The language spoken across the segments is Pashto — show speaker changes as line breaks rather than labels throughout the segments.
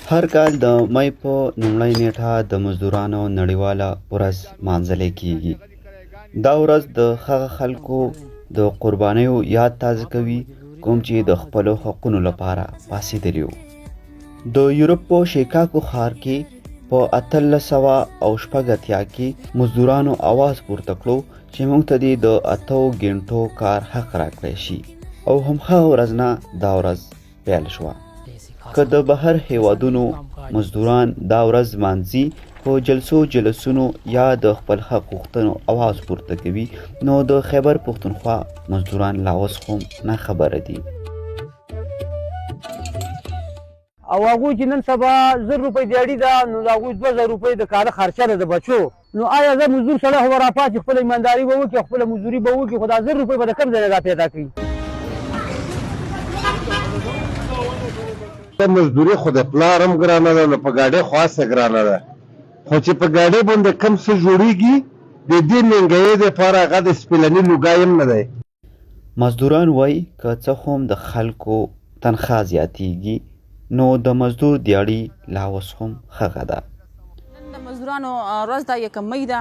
هر کال د مۍ په لومړۍ نیټه د مزدورانو نړیواله ورځ لمانځل کیږي. دا ورځ د هغه خلکو د قربانیو یاد تازه کوي کوم چې د خپلو حقونو لپاره پاڅېدلي وو. د یورپ په شیکاګو ښار کې په 1880 کې مزدورانو آواز پورته کړو چې موږ ته دې د 8 غنټو کار حق راکړی شي، او هماغه ورځ نه دا ورځ پیل شوه. که د بهر هیوادونو مزدوران دا ورځ لمانځي، په جلسونو یا د خپل حق غوښتنو آواز پورته کوي، نو د خیبر پښتونخوا مزدوران لا اوس هم نه خبره دي.
او هغوی چې نن سبا 1000 روپۍ دیاړي ده، نو د هغوی 2000 روپۍ د کاله خرچه ده د بچو. نو آیا زه مزدور سړی خو به راپاڅي، خپله ایمانداري به وکړي، خپله مزدوري به وکړي، خو دا 1000 روپۍ به د کوم ځای نه را پیدا کوي؟
مزدوري خو د پلار هم ګرانه ده، نو په ګاډۍ خو هسې ګرانه ده، خو چې په ګاډۍ باندې کم څه جوړېږي د دې مهنګایۍ دپاره هغه د سپېلني لوګی هم نه دی.
مزدوران وایي که څه هم د خلکو تنخواه زیاتیږي، نو د مزدور دیاړي لا اوس هم هغه ده.
د مزدورانو ورځ ده، 1 مۍ ده،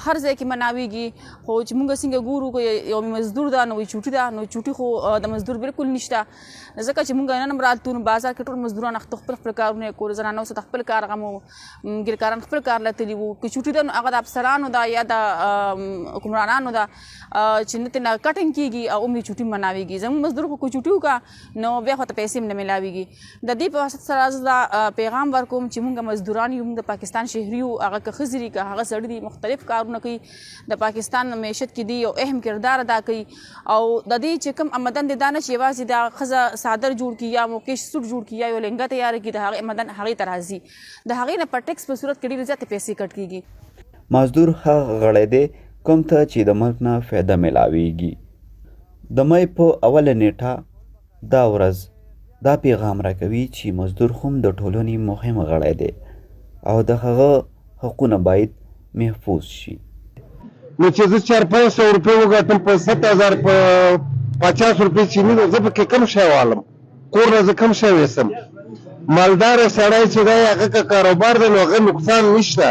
هر ځای کې مناویږي، خو چې موږ څنګه ګورو که یو مزدور ده نو چوټي ده، نو چوټي خو د مزدور بالکل نشته، ځکه چې موږ نن هم راتلو نو بازار کې ټول مزدوران خپل کارونه یې کول، زنانو څه خپل کار هغه مو ګیرکاران خپل کار له تللي وو. که چوټي ده نو هغه د افسرانو ده یا د حکمرانانو ده چې نه ترې نه کټنګ کېږي او همدې چوټي مناویږي. زموږ مزدور خو که چوټي وکړه نو بیا خو ته پیسې هم نه میلاویږي. د دې په واسطه سره زه دا پیغام ورکوم چې موږ مزدوران یو، موږ د پاکستان شهري یو، هغه که ښځې دي که هغه سړي دي، مختلف کارونه کوي، د پاکستان معیشت کې دی یو اهم کردار ادا کوي. او د دې چې کوم آمدن دی دا نه چې یوازې د ښځه څادر جوړ کړي یا موکش سوټ جوړ کړي یا یو لهنګه تیاره کړي، د هغې آمدن هغې ته راځي، د هغې نه په ټیکس په صورت کې ډېرې زیاتې پیسې کټ کېږي.
مزدور هغه غړی دی کوم ته چې د ملک نه فایده میلاویږي. د مۍ په اوله نیټه دا ورځ دا پیغام راکوي چې مزدور هم د ټولنې مهم غړی دی او د هغه حقونه باید محفوظ شي.
نو چې زه 400-500 روپۍ وګټم په 7000 په 50 روپۍ چیني ده، زه پکې کم شی والم، کور نه زه کم شی ویسم. مالداره سړی چې دی هغه که کاروبار دی نو هغه نقصان نشته،